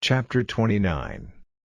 Chapter 29.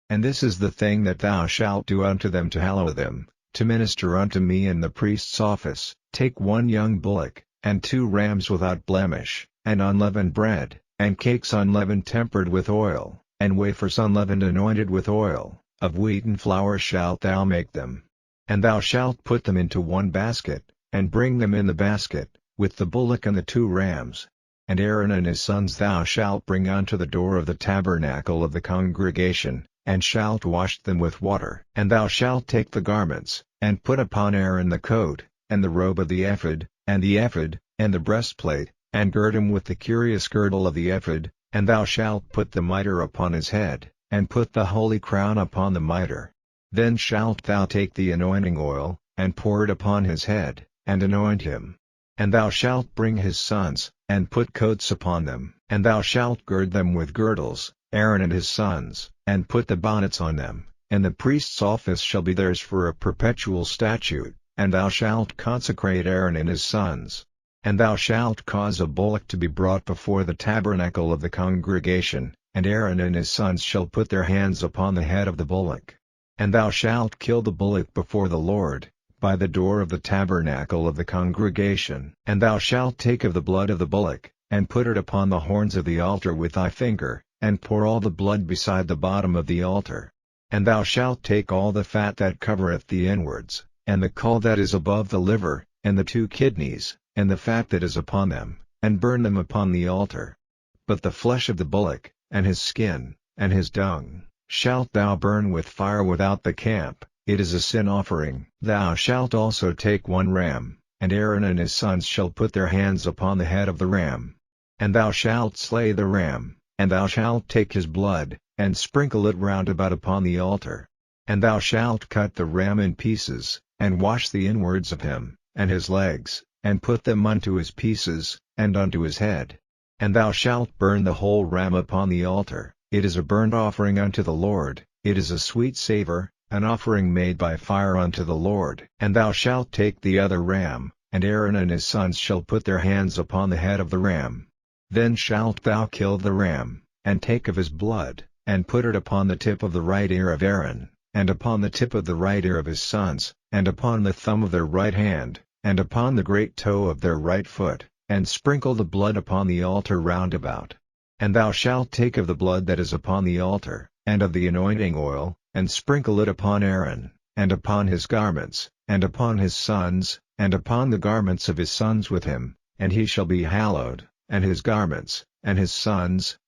And this is the thing that thou shalt do unto them to hallow them, to minister unto me in the priest's office. Take 1 young bullock, and 2 rams without blemish, and unleavened bread, and cakes unleavened tempered with oil, and wafers unleavened anointed with oil, of wheaten flour shalt thou make them. And thou shalt put them into 1 basket, and bring them in the basket, with the bullock and the 2 rams. And Aaron and his sons thou shalt bring unto the door of the tabernacle of the congregation, and shalt wash them with water. And thou shalt take the garments, and put upon Aaron the coat, and the robe of the ephod, and the breastplate, and gird him with the curious girdle of the ephod, and thou shalt put the mitre upon his head, and put the holy crown upon the mitre. Then shalt thou take the anointing oil, and pour it upon his head, and anoint him. And thou shalt bring his sons, and put coats upon them. And thou shalt gird them with girdles, Aaron and his sons, and put the bonnets on them. And the priest's office shall be theirs for a perpetual statute, and thou shalt consecrate Aaron and his sons. And thou shalt cause a bullock to be brought before the tabernacle of the congregation, and Aaron and his sons shall put their hands upon the head of the bullock. And thou shalt kill the bullock before the Lord, by the door of the tabernacle of the congregation. And thou shalt take of the blood of the bullock, and put it upon the horns of the altar with thy finger, and pour all the blood beside the bottom of the altar. And thou shalt take all the fat that covereth the inwards, and the caul that is above the liver, and the 2 kidneys, and the fat that is upon them, and burn them upon the altar. But the flesh of the bullock, and his skin, and his dung, shalt thou burn with fire without the camp. It is a sin offering. Thou shalt also take 1 ram, and Aaron and his sons shall put their hands upon the head of the ram. And thou shalt slay the ram, and thou shalt take his blood, and sprinkle it round about upon the altar. And thou shalt cut the ram in pieces, and wash the inwards of him, and his legs, and put them unto his pieces, and unto his head. And thou shalt burn the whole ram upon the altar. It is a burnt offering unto the Lord, it is a sweet savor, an offering made by fire unto the Lord. And thou shalt take the other ram, and Aaron and his sons shall put their hands upon the head of the ram. Then shalt thou kill the ram, and take of his blood, and put it upon the tip of the right ear of Aaron, and upon the tip of the right ear of his sons, and upon the thumb of their right hand, and upon the great toe of their right foot, and sprinkle the blood upon the altar round about. And thou shalt take of the blood that is upon the altar, and of the anointing oil, and sprinkle it upon Aaron, and upon his garments, and upon his sons, and upon the garments of his sons with him, and he shall be hallowed, and his garments, and his sons'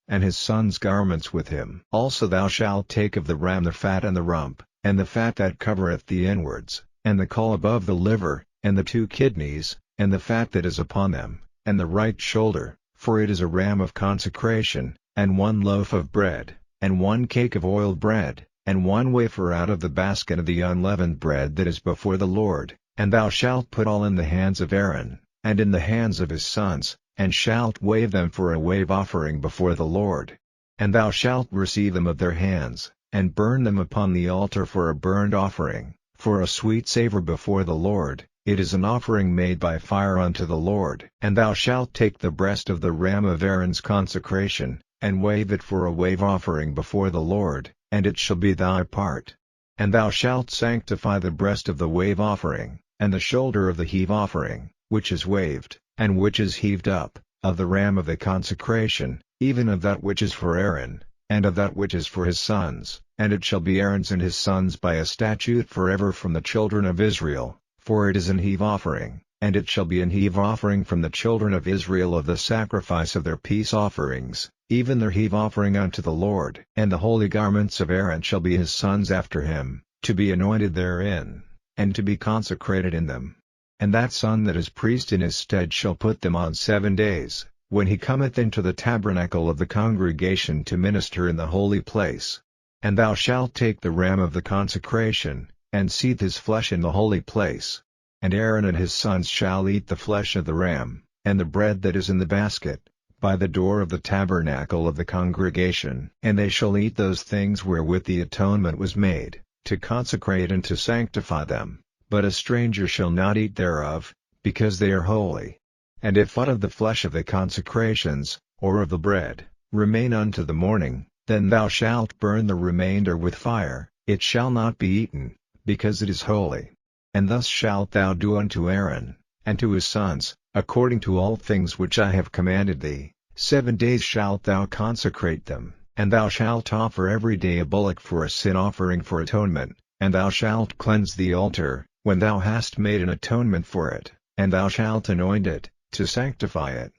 garments with him. Also thou shalt take of the ram the fat and the rump, and the fat that covereth the inwards, and the caul above the liver, and the 2 kidneys, and the fat that is upon them, and the right shoulder, for it is a ram of consecration, and 1 loaf of bread, and 1 cake of oiled bread, and 1 wafer out of the basket of the unleavened bread that is before the Lord. And thou shalt put all in the hands of Aaron, and in the hands of his sons, and shalt wave them for a wave offering before the Lord. And thou shalt receive them of their hands, and burn them upon the altar for a burnt offering, for a sweet savor before the Lord. It is an offering made by fire unto the Lord. And thou shalt take the breast of the ram of Aaron's consecration, and wave it for a wave offering before the Lord, and it shall be thy part. And thou shalt sanctify the breast of the wave offering, and the shoulder of the heave offering, which is waved, and which is heaved up, of the ram of the consecration, even of that which is for Aaron, and of that which is for his sons. And it shall be Aaron's and his sons by a statute forever from the children of Israel, for it is an heave offering. And it shall be an heave offering from the children of Israel of the sacrifice of their peace offerings, even their heave offering unto the Lord. And the holy garments of Aaron shall be his sons after him, to be anointed therein, and to be consecrated in them. And that son that is priest in his stead shall put them on 7 days, when he cometh into the tabernacle of the congregation to minister in the holy place. And thou shalt take the ram of the consecration, and seethe his flesh in the holy place. And Aaron and his sons shall eat the flesh of the ram, and the bread that is in the basket, by the door of the tabernacle of the congregation. And they shall eat those things wherewith the atonement was made, to consecrate and to sanctify them, but a stranger shall not eat thereof, because they are holy. And if aught of the flesh of the consecrations, or of the bread, remain unto the morning, Then thou shalt burn the remainder with fire, it shall not be eaten, because it is holy. And thus shalt thou do unto Aaron, and to his sons, according to all things which I have commanded thee. 7 days shalt thou consecrate them, and thou shalt offer every day a bullock for a sin offering for atonement, and thou shalt cleanse the altar, when thou hast made an atonement for it, and thou shalt anoint it, to sanctify it.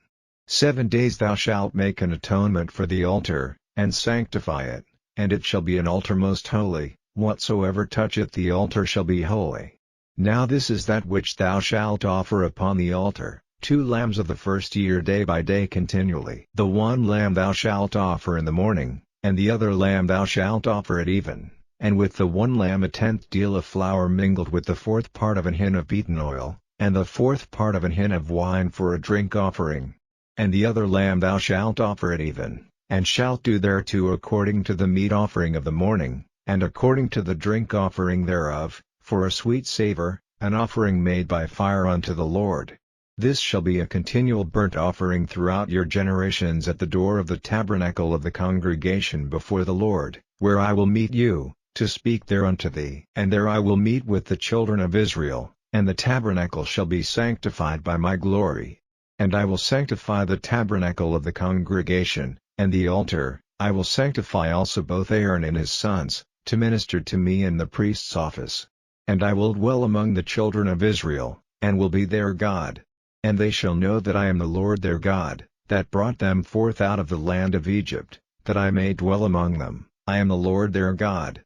7 days thou shalt make an atonement for the altar, and sanctify it, and it shall be an altar most holy, whatsoever toucheth the altar shall be holy. Now this is that which thou shalt offer upon the altar, 2 lambs of the first year day by day continually. The one lamb thou shalt offer in the morning, and the other lamb thou shalt offer at even, and with the one lamb a 10th deal of flour mingled with the 4th part of an hin of beaten oil, and the 4th part of an hin of wine for a drink offering. And the other lamb thou shalt offer at even, and shalt do thereto according to the meat offering of the morning, and according to the drink offering thereof, for a sweet savor, an offering made by fire unto the Lord. This shall be a continual burnt offering throughout your generations at the door of the tabernacle of the congregation before the Lord, where I will meet you, to speak there unto thee. And there I will meet with the children of Israel, and the tabernacle shall be sanctified by my glory. And I will sanctify the tabernacle of the congregation, and the altar, I will sanctify also both Aaron and his sons, to minister to me in the priest's office. And I will dwell among the children of Israel, and will be their God. And they shall know that I am the Lord their God, that brought them forth out of the land of Egypt, that I may dwell among them. I am the Lord their God.